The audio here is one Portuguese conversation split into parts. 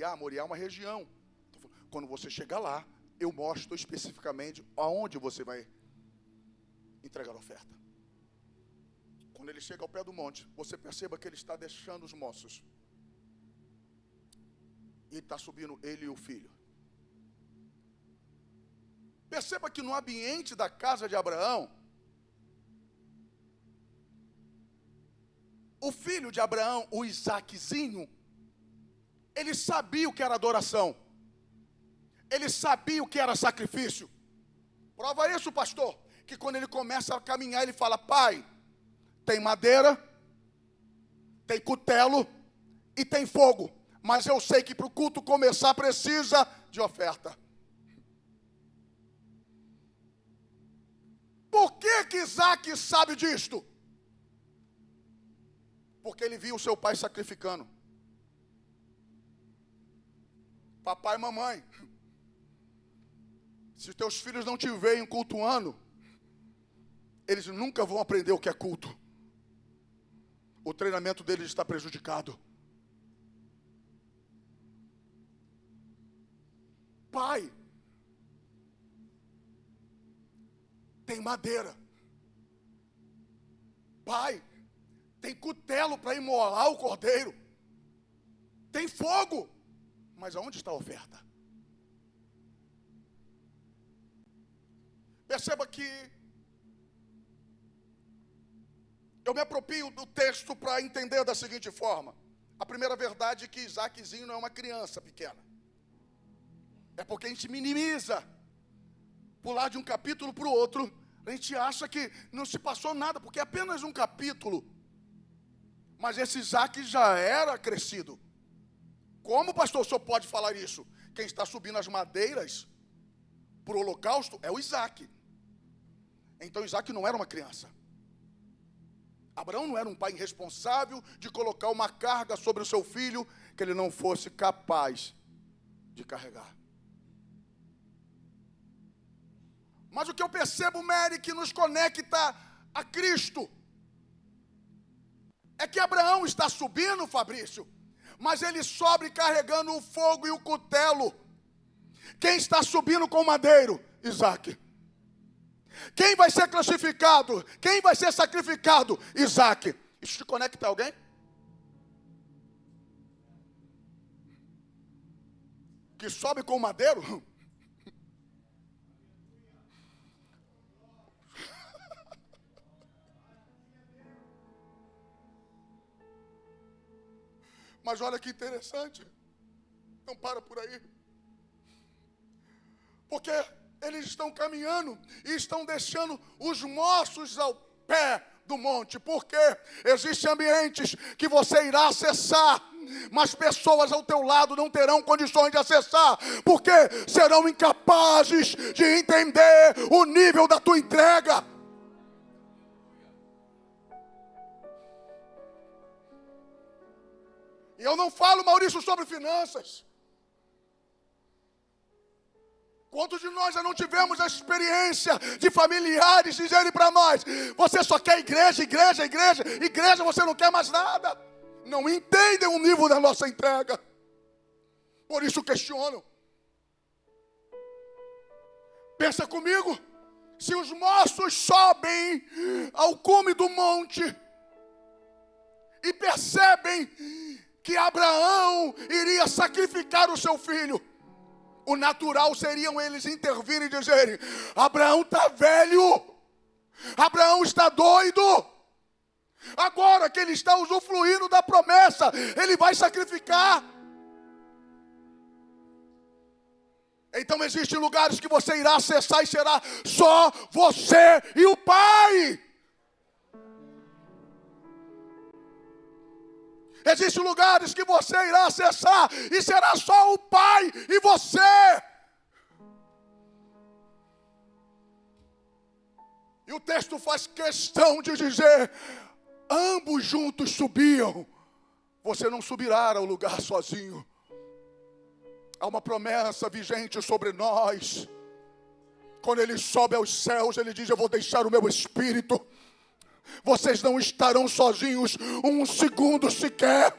Moriá. Moriá é uma região. Quando você chegar lá, eu mostro especificamente aonde você vai entregar a oferta. Quando ele chega ao pé do monte, você perceba que ele está deixando os moços. E está subindo ele e o filho. Perceba que no ambiente da casa de Abraão, o filho de Abraão, o Isaquezinho, ele sabia o que era adoração. Ele sabia o que era sacrifício. Prova isso, pastor, que quando ele começa a caminhar, ele fala: pai, tem madeira, tem cutelo e tem fogo. Mas eu sei que para o culto começar precisa de oferta. Por que Isaac sabe disto? Porque ele viu o seu pai sacrificando. Papai e mamãe, se os teus filhos não te veem cultuando, eles nunca vão aprender o que é culto. O treinamento deles está prejudicado. Pai, tem madeira. Pai, tem cutelo para imolar o cordeiro. Tem fogo. Mas aonde está a oferta? Perceba que eu me aproprio do texto para entender da seguinte forma. A primeira verdade é que Isaquezinho não é uma criança pequena. É porque a gente minimiza. Pular de um capítulo para o outro, a gente acha que não se passou nada, porque é apenas um capítulo. Mas esse Isaac já era crescido. Como, pastor, o senhor pode falar isso? Quem está subindo as madeiras para o holocausto é o Isaac. Então Isaac não era uma criança. Abraão não era um pai irresponsável de colocar uma carga sobre o seu filho que ele não fosse capaz de carregar. Mas o que eu percebo, Mary, que nos conecta a Cristo, é que Abraão está subindo, Fabrício, mas ele sobe carregando o fogo e o cutelo. Quem está subindo com o madeiro? Isaac. Quem vai ser classificado? Quem vai ser sacrificado? Isaac. Isso te conecta a alguém? Que sobe com o madeiro? Mas olha que interessante. Não para por aí. Porque eles estão caminhando e estão deixando os moços ao pé do monte. Porque existem ambientes que você irá acessar, mas pessoas ao teu lado não terão condições de acessar, porque serão incapazes de entender o nível da tua entrega. E eu não falo, Maurício, sobre finanças. Quantos de nós já não tivemos a experiência de familiares dizerem para nós: você só quer igreja, igreja, igreja, igreja, você não quer mais nada. Não entendem o nível da nossa entrega. Por isso questionam. Pensa comigo, se os moços sobem ao cume do monte e percebem que Abraão iria sacrificar o seu filho, o natural seriam eles intervirem e dizerem: Abraão está velho, Abraão está doido, agora que ele está usufruindo da promessa, ele vai sacrificar. Então existem lugares que você irá acessar e será só você e o Pai. Existem lugares que você irá acessar e será só o Pai e você. E o texto faz questão de dizer: ambos juntos subiam. Você não subirá ao lugar sozinho. Há uma promessa vigente sobre nós. Quando ele sobe aos céus, ele diz: eu vou deixar o meu espírito. Vocês não estarão sozinhos um segundo sequer.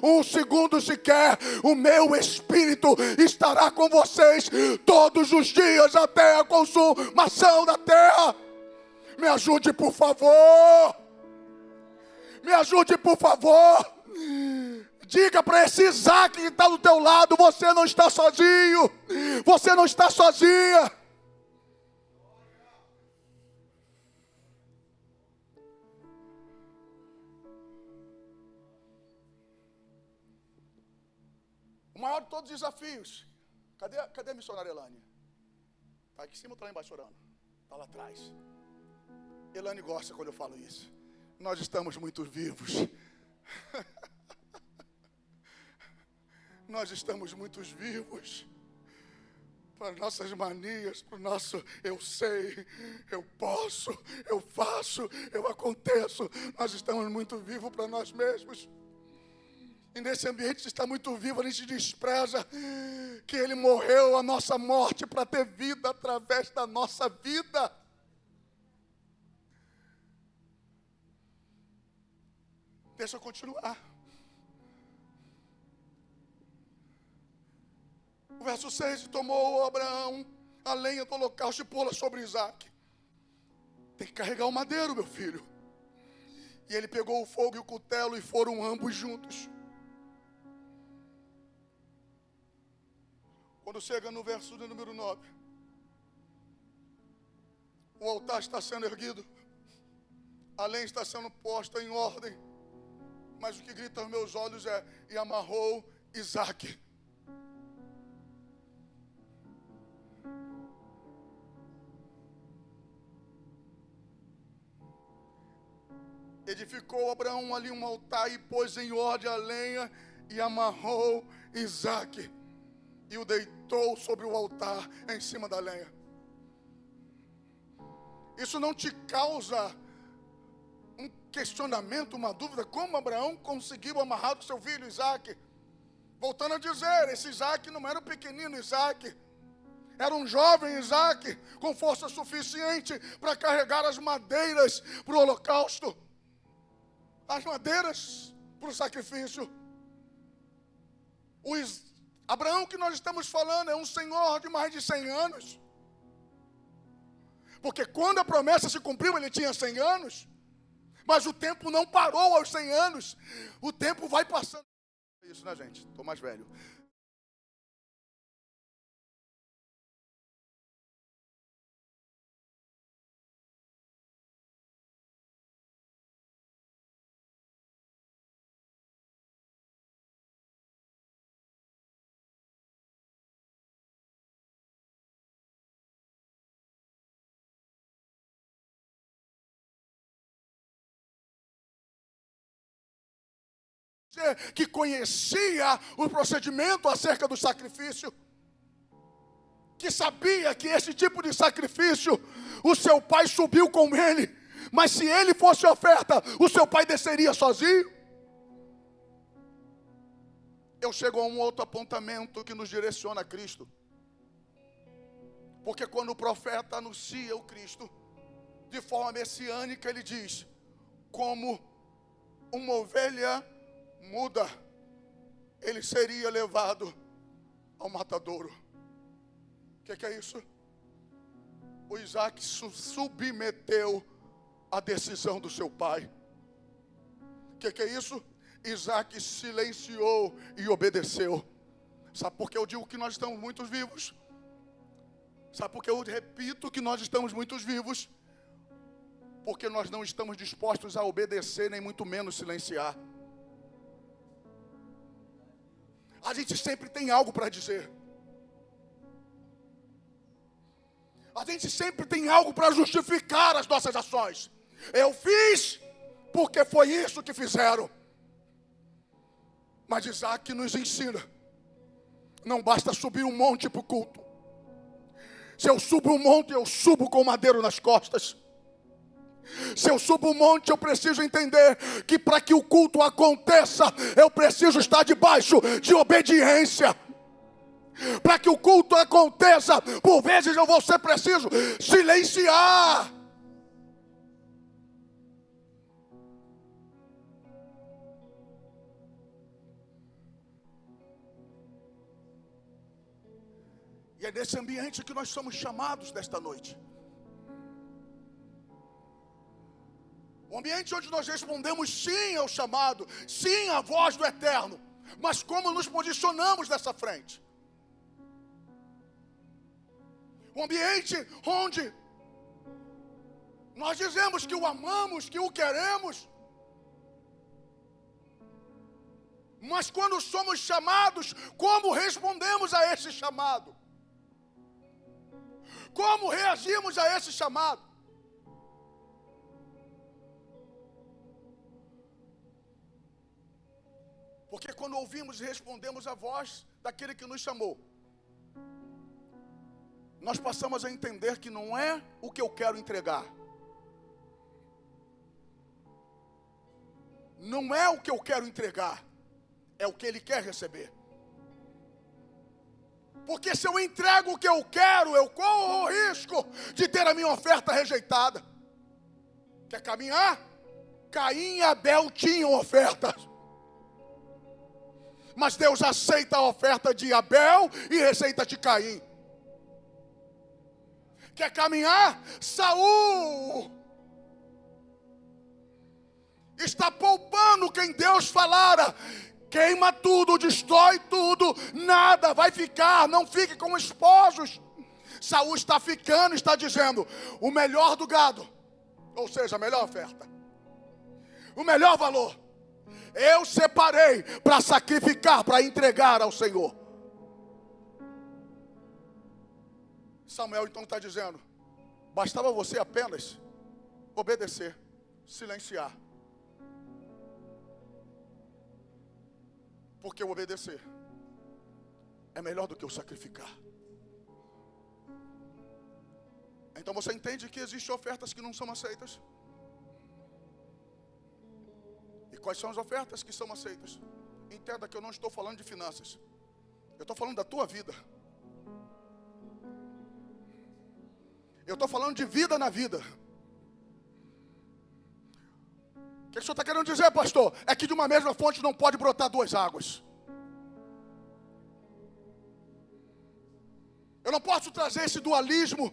Um segundo sequer. O meu Espírito estará com vocês todos os dias até a consumação da terra. Me ajude, por favor. Me ajude, por favor. Diga para esse Isaac que está do teu lado: você não está sozinho. Você não está sozinha. O maior de todos os desafios. Cadê a missionária Elane? Está aqui em cima ou está lá embaixo chorando? Está lá atrás. Elane gosta quando eu falo isso. Nós estamos muito vivos. Nós estamos muito vivos. Para nossas manias, para o nosso eu sei, eu posso, eu faço, eu aconteço. Nós estamos muito vivos para nós mesmos. E nesse ambiente está muito vivo, a gente despreza que Ele morreu a nossa morte para ter vida através da nossa vida. Deixa eu continuar. O verso 6: tomou Abraão a lenha do holocausto e pô-la sobre Isaac. Tem que carregar o madeiro, meu filho. E ele pegou o fogo e o cutelo e foram ambos juntos. Quando chega no verso de número 9, o altar está sendo erguido, a lenha está sendo posta em ordem, mas o que grita aos meus olhos é: e amarrou Isaac. Edificou Abraão ali um altar e pôs em ordem a lenha e amarrou Isaac. E o deitou sobre o altar em cima da lenha. Isso não te causa um questionamento, uma dúvida? Como Abraão conseguiu amarrar o seu filho Isaac? Voltando a dizer, esse Isaac não era um pequenino Isaac. Era um jovem Isaac com força suficiente para carregar as madeiras para o holocausto. As madeiras para o sacrifício. Abraão que nós estamos falando é um senhor de mais de 100 anos. Porque quando a promessa se cumpriu, ele tinha 100 anos. Mas o tempo não parou aos 100 anos. O tempo vai passando. Isso, né, gente? Estou mais velho. Que conhecia o procedimento acerca do sacrifício, que sabia que esse tipo de sacrifício o seu pai subiu com ele, mas se ele fosse oferta, o seu pai desceria sozinho. Eu chego a um outro apontamento que nos direciona a Cristo, porque quando o profeta anuncia o Cristo de forma messiânica, ele diz: como uma ovelha muda, ele seria levado ao matadouro. O que é isso? O Isaac submeteu a decisão do seu pai. O que é isso? Isaac silenciou e obedeceu. Sabe por que eu digo que nós estamos muito vivos? Sabe por que eu repito que nós estamos muito vivos? Porque nós não estamos dispostos a obedecer, nem muito menos silenciar. A gente sempre tem algo para dizer. A gente sempre tem algo para justificar as nossas ações. Eu fiz porque foi isso que fizeram. Mas Isaac nos ensina: não basta subir um monte para o culto. Se eu subo um monte, eu subo com madeiro nas costas. Se eu subo um monte, eu preciso entender que para que o culto aconteça, eu preciso estar debaixo de obediência. Para que o culto aconteça, por vezes eu vou ser preciso silenciar. E é nesse ambiente que nós somos chamados desta noite. Um ambiente onde nós respondemos sim ao chamado, sim à voz do Eterno. Mas como nos posicionamos nessa frente? Um ambiente onde nós dizemos que o amamos, que o queremos. Mas quando somos chamados, como respondemos a esse chamado? Como reagimos a esse chamado? Porque quando ouvimos e respondemos a voz daquele que nos chamou, nós passamos a entender que não é o que eu quero entregar. Não é o que eu quero entregar, é o que Ele quer receber. Porque se eu entrego o que eu quero, eu corro o risco de ter a minha oferta rejeitada. Quer caminhar? Caim e Abel tinham ofertas. Mas Deus aceita a oferta de Abel e rejeita de Caim. Quer caminhar? Saul está poupando quem Deus falara. Queima tudo, destrói tudo, nada vai ficar, não fique com esposos. Saul está ficando, está dizendo, o melhor do gado, ou seja, a melhor oferta, o melhor valor, eu separei para sacrificar, para entregar ao Senhor. Samuel então está dizendo, bastava você apenas obedecer, silenciar. Porque o obedecer é melhor do que o sacrificar. Então você entende que existem ofertas que não são aceitas? E quais são as ofertas que são aceitas? Entenda que eu não estou falando de finanças. Eu estou falando da tua vida. Eu estou falando de vida na vida. O que o senhor está querendo dizer, pastor? É que de uma mesma fonte não pode brotar duas águas. Eu não posso trazer esse dualismo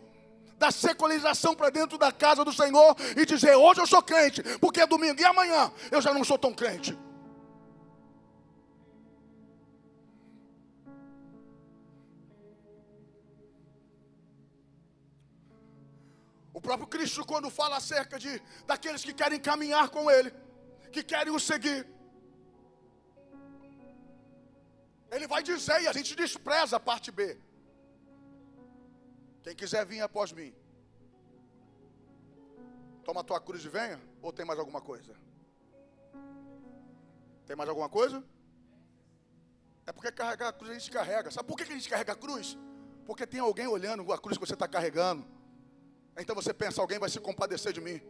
da secularização para dentro da casa do Senhor e dizer, hoje eu sou crente, porque é domingo, e amanhã eu já não sou tão crente. O próprio Cristo, quando fala acerca daqueles que querem caminhar com Ele, que querem o seguir, Ele vai dizer, e a gente despreza a parte B, quem quiser vir após mim, toma a tua cruz e venha, ou tem mais alguma coisa? Tem mais alguma coisa? É porque carregar a cruz a gente carrega. Sabe por que a gente carrega a cruz? Porque tem alguém olhando a cruz que você está carregando. Então você pensa, alguém vai se compadecer de mim.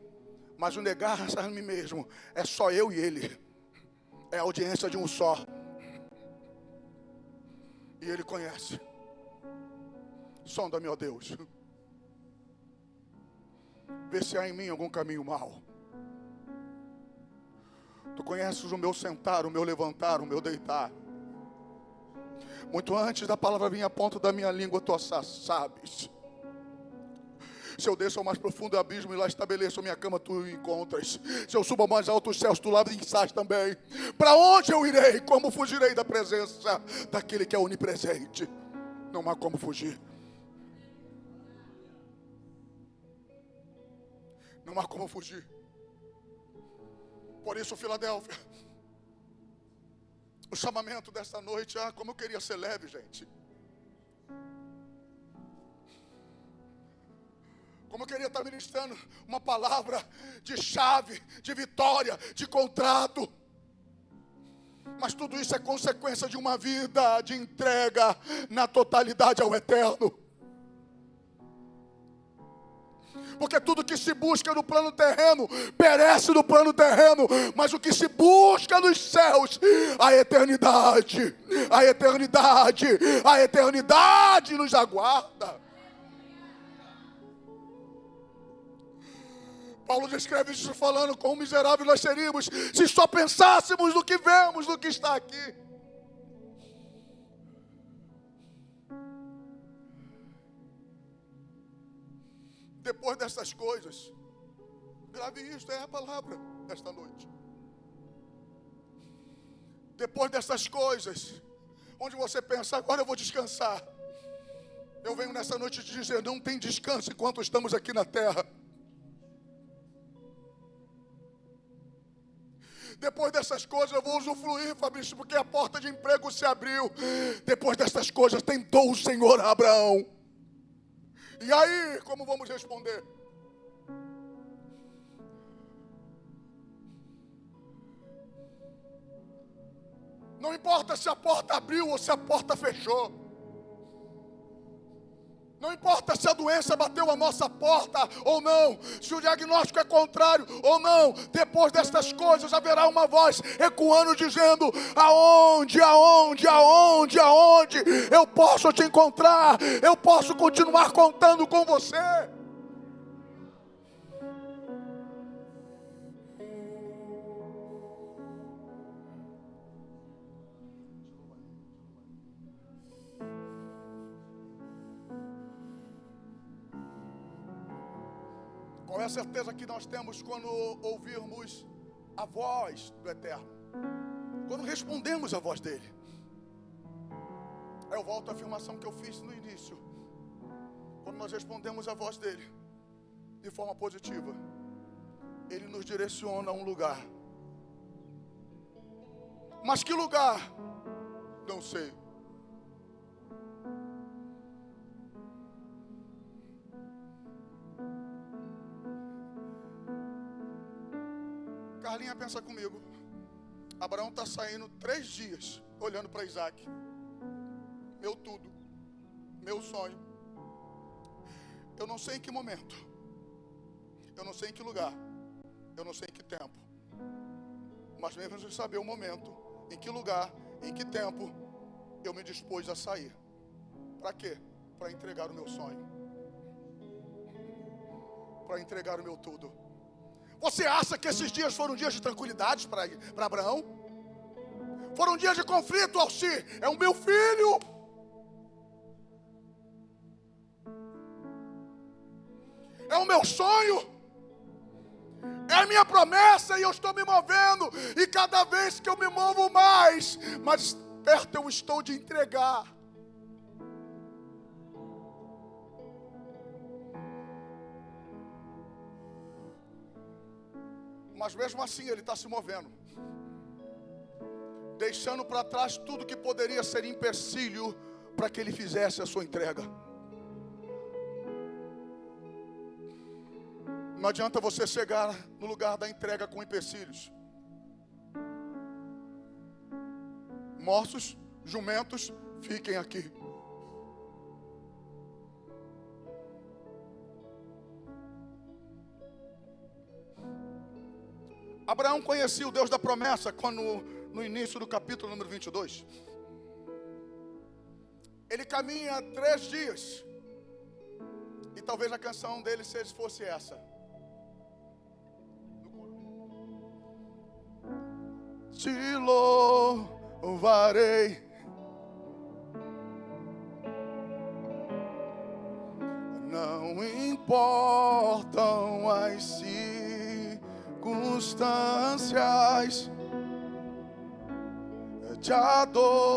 Mas o negar a mim mesmo é só eu e Ele. É a audiência de um só. E Ele conhece. Sonda-me, ó Deus. Vê se há em mim algum caminho mau. Tu conheces o meu sentar, o meu levantar, o meu deitar. Muito antes da palavra vir à ponta da minha língua, tu sabes. Se eu desço ao mais profundo abismo e lá estabeleço a minha cama, tu o encontras. Se eu subo ao mais alto os céus, tu lá estás também. Para onde eu irei? Como fugirei da presença daquele que é onipresente? Não há como fugir. Não há como fugir. Por isso, Filadélfia, o chamamento desta noite, como eu queria ser leve, gente. Como eu queria estar ministrando uma palavra de chave, de vitória, de contrato. Mas tudo isso é consequência de uma vida de entrega na totalidade ao Eterno. Porque tudo que se busca no plano terreno, perece no plano terreno. Mas o que se busca nos céus, a eternidade, a eternidade, a eternidade nos aguarda. Paulo descreve isso falando, quão miserável nós seríamos se só pensássemos no que vemos, no que está aqui. Depois dessas coisas, grave isto, é a palavra desta noite. Depois dessas coisas, onde você pensa, agora eu vou descansar. Eu venho nessa noite te dizer, não tem descanso enquanto estamos aqui na terra. Depois dessas coisas eu vou usufruir, Fabrício, porque a porta de emprego se abriu. Depois dessas coisas tentou o Senhor a Abraão. E aí, como vamos responder? Não importa se a porta abriu ou se a porta fechou. Não importa se a doença bateu a nossa porta ou não, se o diagnóstico é contrário ou não, depois destas coisas haverá uma voz ecoando dizendo, aonde eu posso te encontrar, eu posso continuar contando com você. Qual é a certeza que nós temos quando ouvirmos a voz do Eterno? Quando respondemos a voz dele. Eu volto à afirmação que eu fiz no início. Quando nós respondemos a voz dele de forma positiva, ele nos direciona a um lugar. Mas que lugar? Não sei. Carlinha, pensa comigo. Abraão está saindo 3 dias olhando para Isaac. Meu tudo, meu sonho. Eu não sei em que momento, eu não sei em que lugar, eu não sei em que tempo, mas mesmo sem saber o momento, em que lugar, em que tempo, eu me dispus a sair. Para quê? Para entregar o meu sonho, para entregar o meu tudo. Você acha que esses dias foram dias de tranquilidade para Abraão? Foram dias de conflito, Alci? É o meu filho. É o meu sonho. É a minha promessa e eu estou me movendo. E cada vez que eu me movo mais perto eu estou de entregar. Mas mesmo assim ele está se movendo, deixando para trás tudo que poderia ser empecilho para que ele fizesse a sua entrega. Não adianta você chegar no lugar da entrega com empecilhos. Morsos, jumentos, fiquem aqui. Abraão conhecia o Deus da promessa quando, no início do capítulo número 22. Ele caminha 3 dias. E talvez a canção dele fosse essa. Te louvarei. Não importam as circunstâncias, te adorarei.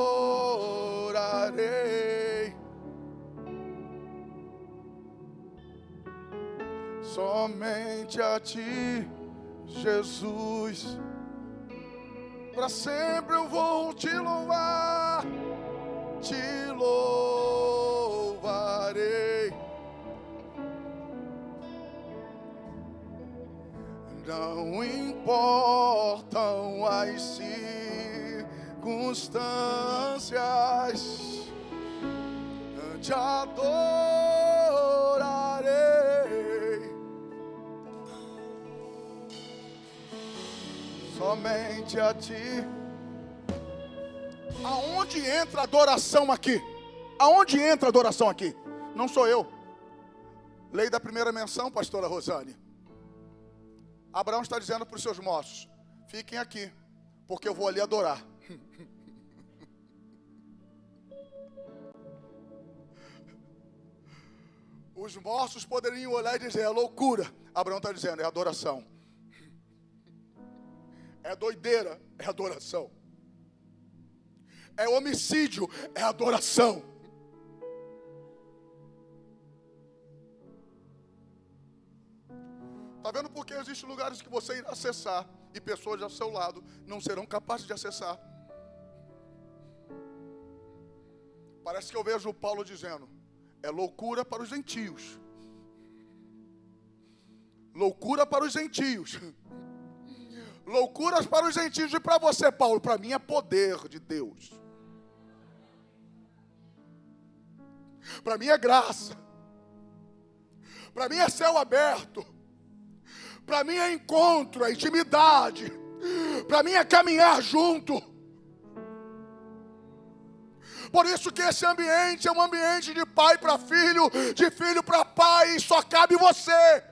Somente a ti, Jesus. Para sempre eu vou te louvar, te louvarei. Não importam as circunstâncias, te adorarei. Somente a ti. Aonde entra a adoração aqui? Aonde entra a adoração aqui? Não sou eu. Lei da primeira menção, pastora Rosane. Abraão está dizendo para os seus moços: fiquem aqui, porque eu vou ali adorar. Os mortos poderiam olhar e dizer: é loucura. Abraão está dizendo: é adoração. É doideira, é adoração. É homicídio, é adoração. Está vendo por que existem lugares que você irá acessar e pessoas ao seu lado não serão capazes de acessar? Parece que eu vejo o Paulo dizendo: é loucura para os gentios. Loucura para os gentios. Loucuras para os gentios. E para você, Paulo? Para mim é poder de Deus. Para mim é graça. Para mim é céu aberto. Para mim é encontro, é intimidade. Para mim é caminhar junto. Por isso que esse ambiente é um ambiente de pai para filho, de filho para pai, e só cabe você.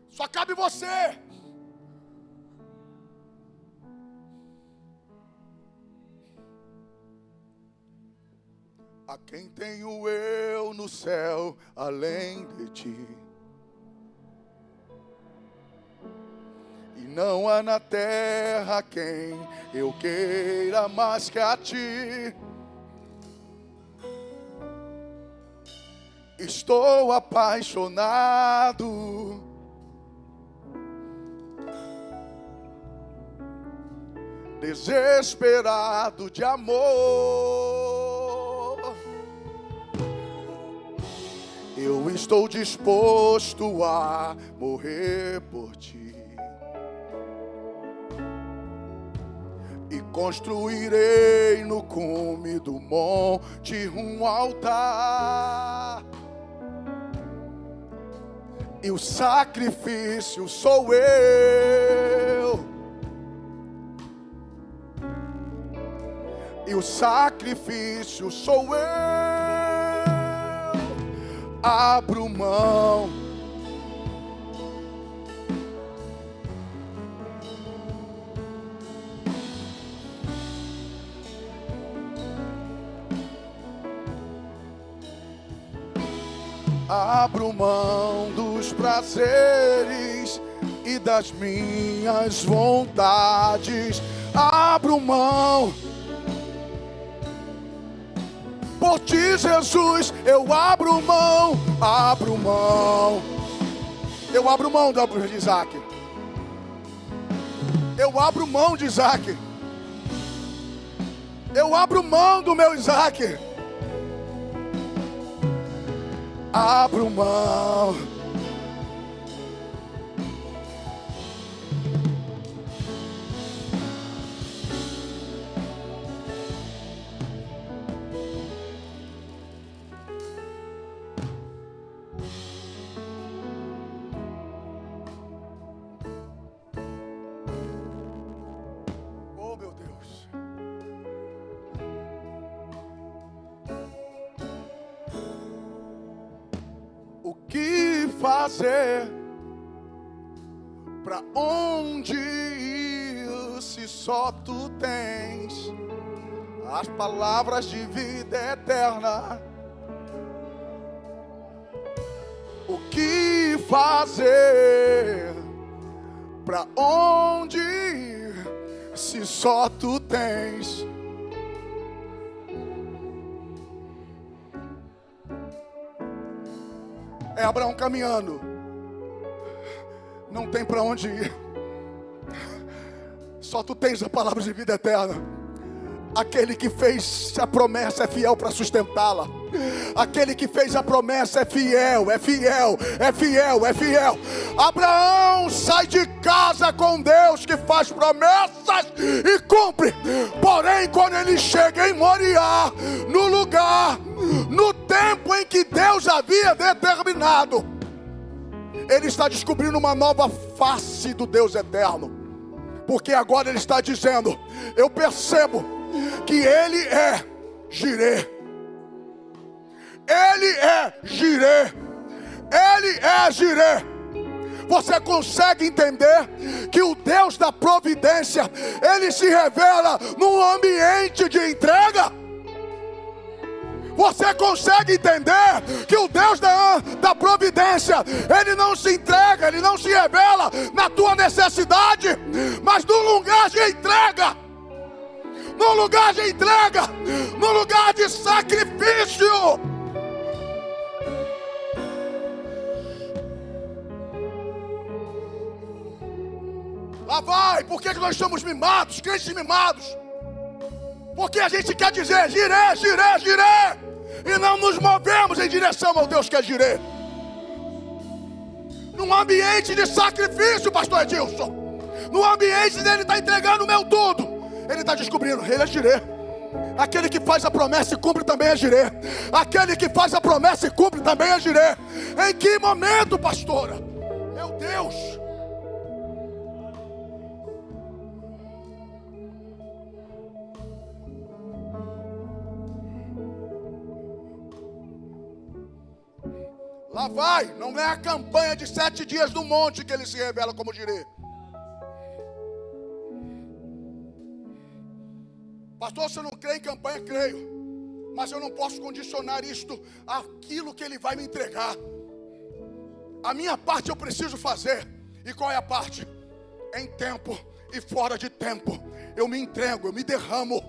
Só cabe você. A quem tenho eu no céu além de ti? E não há na terra quem eu queira mais que a ti. Estou apaixonado, desesperado de amor. Eu estou disposto a morrer por ti. E construirei no cume do monte um altar. E o sacrifício sou eu. E o sacrifício sou eu. Abro mão. Abro mão dos prazeres e das minhas vontades. Abro mão. Por ti, Jesus, eu abro mão. Abro mão. Eu abro mão de Isaac. Eu abro mão de Isaac. Eu abro mão do meu Isaac. Abro mão. Oh, meu Deus. O que fazer? Pra onde ir se só tu tens as palavras de vida eterna? O que fazer? Pra onde ir se só tu tens? É Abraão caminhando, não tem para onde ir, só tu tens a palavra de vida eterna. Aquele que fez a promessa é fiel para sustentá-la. Aquele que fez a promessa é fiel, é fiel, é fiel, é fiel. Abraão sai de casa com Deus que faz promessas e cumpre. Porém, quando ele chega em Moriá, no lugar, no tempo em que Deus havia determinado, ele está descobrindo uma nova face do Deus eterno. Porque agora ele está dizendo: eu percebo que Ele é Jireh. Ele é Jireh. Ele é Jireh. Você consegue entender que o Deus da providência, Ele se revela num ambiente de entrega? Você consegue entender que o Deus da providência, Ele não se entrega, Ele não se revela na tua necessidade, mas no lugar de entrega, no lugar de entrega, no lugar de sacrifício. Lá vai, por que nós somos mimados, crentes mimados? Porque a gente quer dizer, girê, girê, girê, e não nos movemos em direção ao Deus que é girê. Num ambiente de sacrifício, pastor Edilson, no ambiente dele está entregando o meu tudo, ele está descobrindo, ele é girê. Aquele que faz a promessa e cumpre também é girê. Aquele que faz a promessa e cumpre também é girê. Em que momento, pastora? Meu Deus! Lá vai, não é a campanha de 7 dias do monte que ele se revela como girê. Pastor, se eu não creio em campanha, creio. Mas eu não posso condicionar isto àquilo que ele vai me entregar. A minha parte eu preciso fazer. E qual é a parte? Em tempo e fora de tempo, eu me entrego, eu me derramo.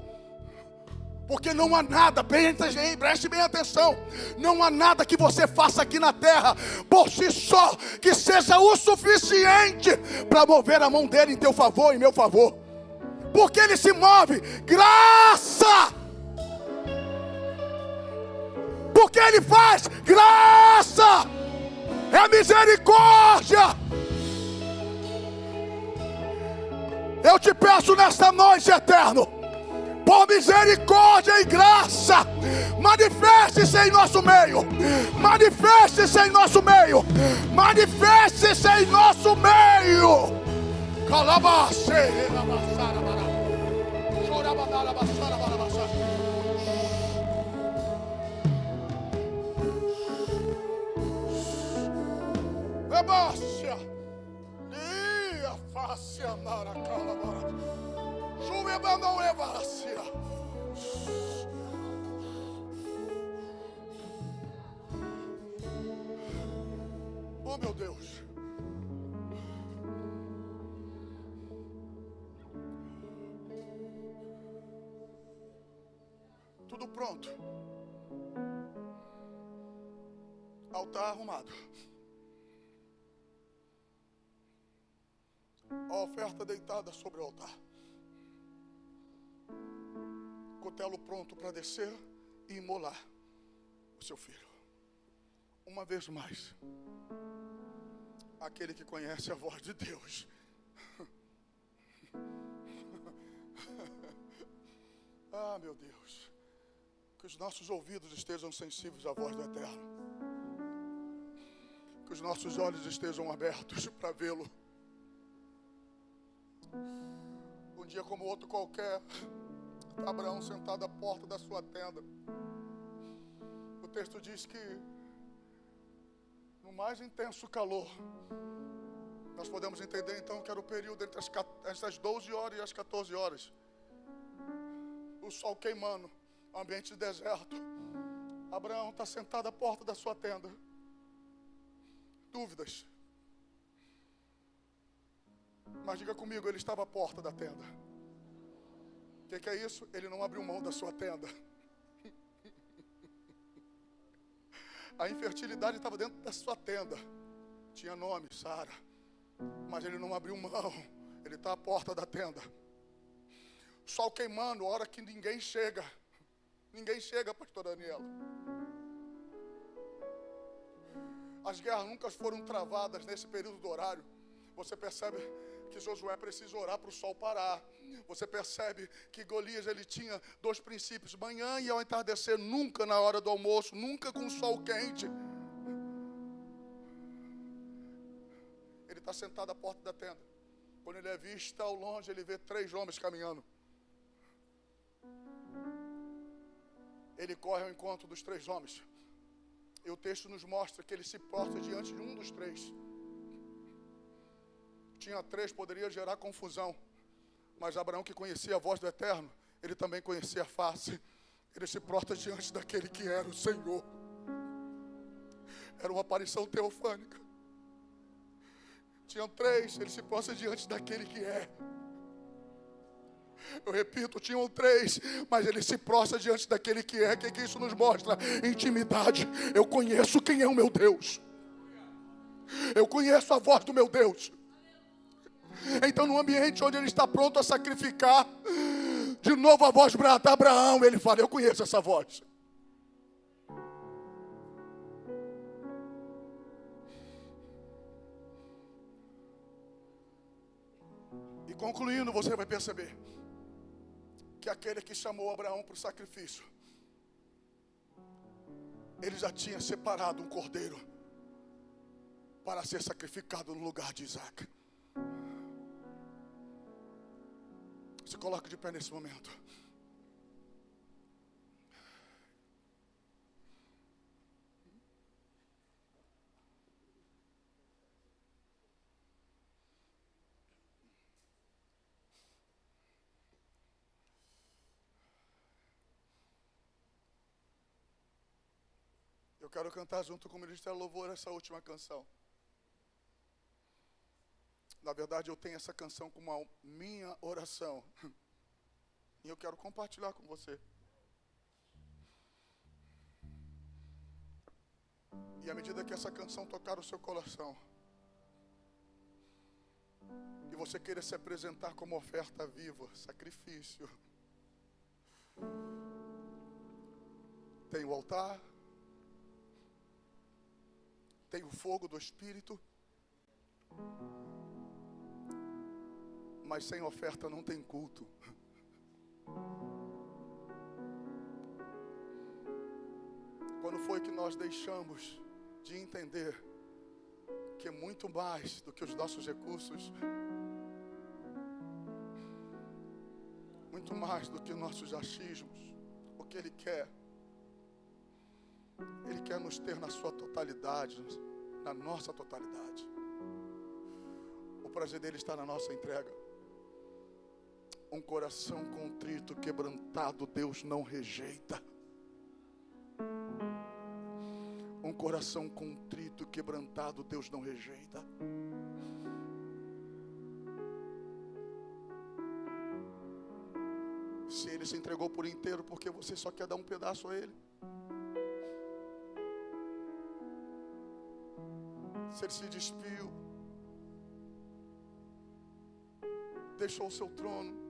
Porque não há nada, preste bem atenção, não há nada que você faça aqui na terra, por si só, que seja o suficiente para mover a mão dele em teu favor e em meu favor. Porque ele se move, graça. Porque ele faz, graça. É misericórdia. Eu te peço nesta noite, Eterno, por misericórdia e graça, manifeste-se em nosso meio, manifeste-se em nosso meio, manifeste-se em nosso meio. Ebácia, ia face andar a calabara. Chuva não é vácia. Oh, meu Deus. Tudo pronto. Altar arrumado. A oferta deitada sobre o altar. Cutelo pronto para descer e imolar o seu filho. Uma vez mais, aquele que conhece a voz de Deus. Ah, meu Deus, que os nossos ouvidos estejam sensíveis à voz do Eterno, que os nossos olhos estejam abertos para vê-lo. Um dia como outro qualquer, Abraão sentado à porta da sua tenda. O texto diz que no mais intenso calor, nós podemos entender então que era o período entre as 12 horas e as 14 horas. O sol queimando, ambiente de deserto. Abraão está sentado à porta da sua tenda. Dúvidas. Mas diga comigo, ele estava à porta da tenda. O que é isso? Ele não abriu mão da sua tenda. A infertilidade estava dentro da sua tenda. Tinha nome, Sara. Mas ele não abriu mão. Ele está à porta da tenda. Sol queimando, hora que ninguém chega. Ninguém chega, pastor Daniela. As guerras nunca foram travadas nesse período do horário. Você percebe que Josué precisa orar para o sol parar. Você percebe que Golias, ele tinha 2 princípios: manhã e ao entardecer, nunca na hora do almoço, nunca com o sol quente. Ele está sentado à porta da tenda. Quando ele é visto ao longe, ele vê 3 homens caminhando. Ele corre ao encontro dos 3 homens. E o texto nos mostra que ele se prostra diante de um dos 3. Tinha 3, poderia gerar confusão. Mas Abraão, que conhecia a voz do Eterno, ele também conhecia a face. Ele se prostra diante daquele que era o Senhor. Era uma aparição teofânica. Tinham 3, ele se prostra diante daquele que é. Eu repito, tinham 3, mas ele se prostra diante daquele que é. O que isso nos mostra? Intimidade. Eu conheço quem é o meu Deus. Eu conheço a voz do meu Deus. Então, no ambiente onde ele está pronto a sacrificar, de novo a voz brada, Abraão, ele fala, eu conheço essa voz. E concluindo, você vai perceber que aquele que chamou Abraão para o sacrifício, ele já tinha separado um cordeiro para ser sacrificado no lugar de Isaac. Se coloque de pé nesse momento. Eu quero cantar junto com o Ministério Louvor essa última canção. Na verdade, eu tenho essa canção como a minha oração. E eu quero compartilhar com você. E à medida que essa canção tocar o seu coração, e você querer se apresentar como oferta viva, sacrifício, tem o altar, tem o fogo do Espírito, mas sem oferta não tem culto. Quando foi que nós deixamos de entender que muito mais do que os nossos recursos, muito mais do que nossos achismos, o que Ele quer nos ter na sua totalidade, na nossa totalidade. O prazer dele está na nossa entrega. Um coração contrito, quebrantado, Deus não rejeita. Um coração contrito, quebrantado, Deus não rejeita. Se Ele se entregou por inteiro, porque você só quer dar um pedaço a Ele? Se Ele se despiu, deixou o seu trono,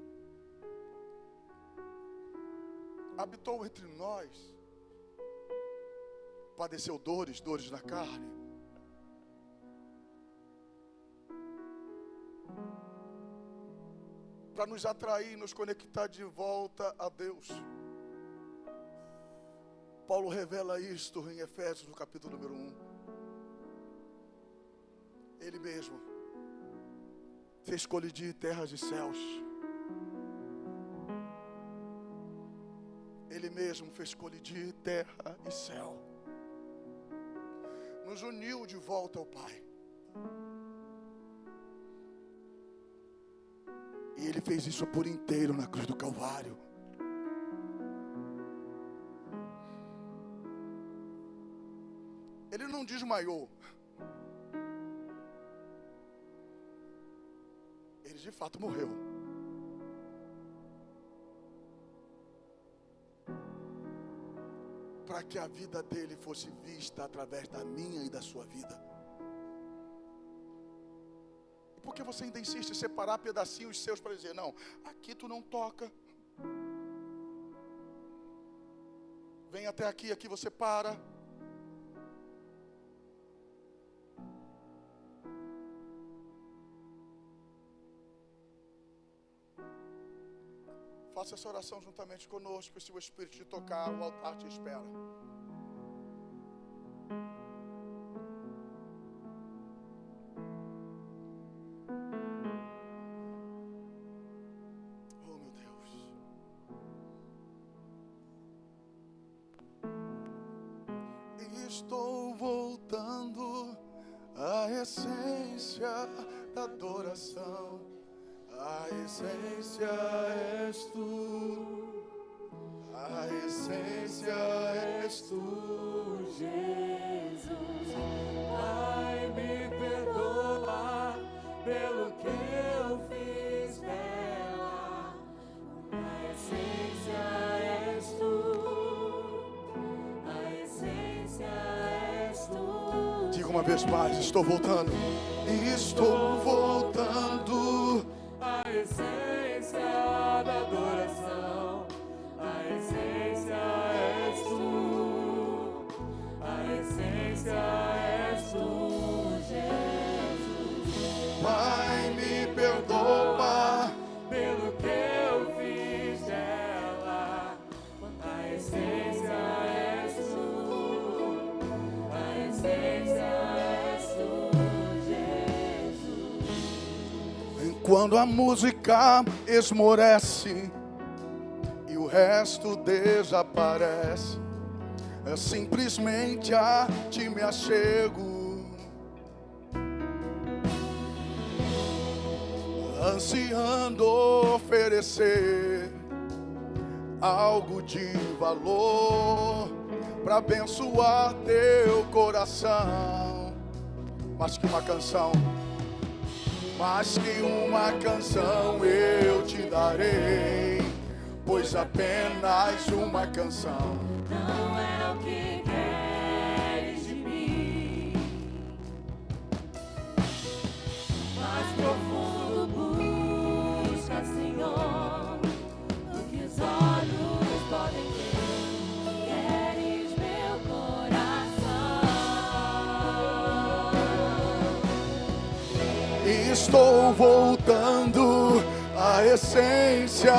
habitou entre nós, padeceu dores na carne, para nos atrair, nos conectar de volta a Deus. Paulo revela isto em Efésios, no capítulo número 1. Ele mesmo fez colidir terras e céus. Ele mesmo fez colidir terra e céu. Nos uniu de volta ao Pai. E Ele fez isso por inteiro na cruz do Calvário. Ele não desmaiou. Ele de fato morreu. Para que a vida dele fosse vista através da minha e da sua vida. E por que você ainda insiste em separar pedacinhos seus para dizer, não, aqui tu não toca. Vem até aqui, aqui você para. Faça essa oração juntamente conosco, e se o Espírito te tocar, o altar te espera. Oh, meu Deus. Estou voltando à essência da adoração. A essência és tu, a essência essência és tu, Jesus. Pai, me perdoa pelo que eu fiz dela. A essência és tu. A essência és tu. Diga uma vez mais, estou voltando. Estou voltando. A essência da adoração. A essência és tu. A essência és tu, Jesus. Pai, me perdoa Pelo que eu fiz dela. A essência és tu. A essência és tu, Jesus. quando a música esmorece e o resto desaparece. Simplesmente a ti me achego, ansiando oferecer algo de valor para abençoar teu coração. Mais que uma canção, mais que uma canção eu te darei, pois apenas uma canção não é o que queres de mim. Mais profundo busca, Senhor, do que os olhos podem ver. Queres meu coração. Estou voltando à essência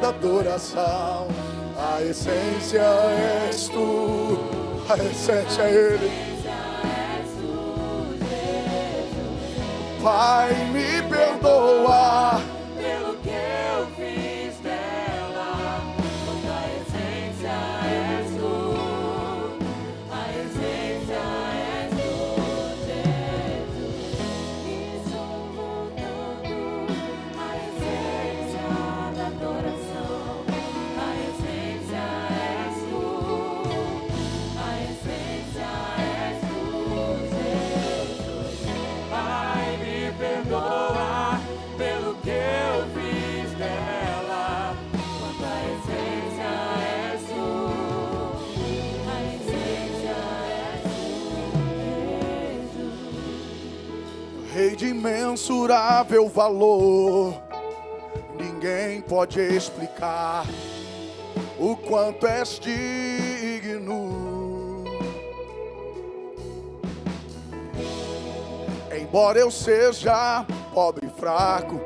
da adoração. A essência és tu, a essência é Ele. Pai, me perdoa Pelo que eu fiz dela. A essência és tu. A essência és tu, Jesus. Estou voltando à essência da adoração. A essência és tu. A essência és tu, Jesus. Pai, me perdoa pelo que eu fiz dela. A essência és tu. A essência és tu, Jesus. Rei de imensurável valor, ninguém pode explicar o quanto és digno. Embora eu seja pobre e fraco,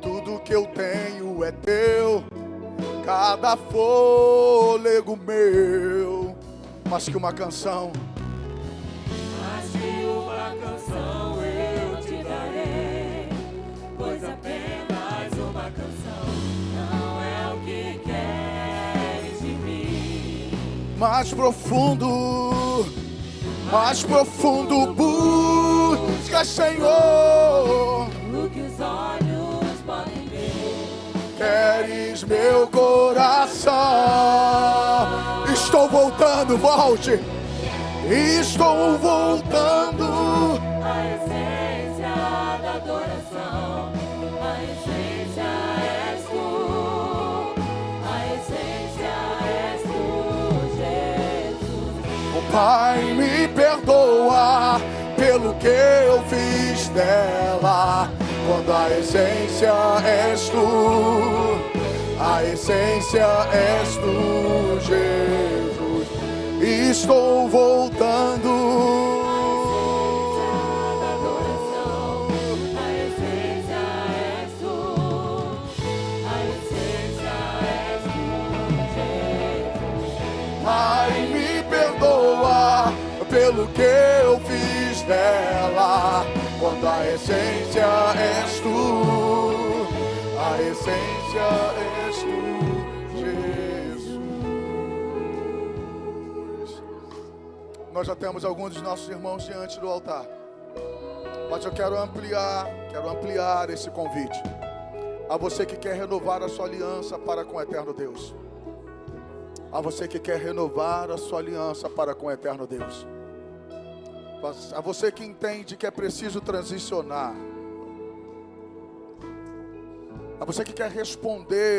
tudo que eu tenho é teu, cada fôlego meu. Mais que uma canção, Mais que uma canção eu te darei, pois apenas uma canção não é o que queres de mim. mais profundo busca, Senhor. O que os olhos podem ver. Queres meu coração. Estou voltando, volte. Estou voltando. A essência da adoração. A essência és tu. A essência és tu, Jesus. O Pai, me perdoa pelo que eu fiz dela. Quando a essência és tu, a essência és tu, Jesus. Estou voltando. Da adoração. A essência és tu. A essência és tu, Jesus. Pai, me perdoa pelo que eu fiz dela. Quando a essência és tu, a essência és tu, Jesus. Nós já temos alguns dos nossos irmãos diante do altar, mas eu quero ampliar esse convite a você que quer renovar a sua aliança para com o eterno Deus. A você que quer renovar a sua aliança para com o eterno Deus. A você que entende que é preciso transicionar. A você que quer responder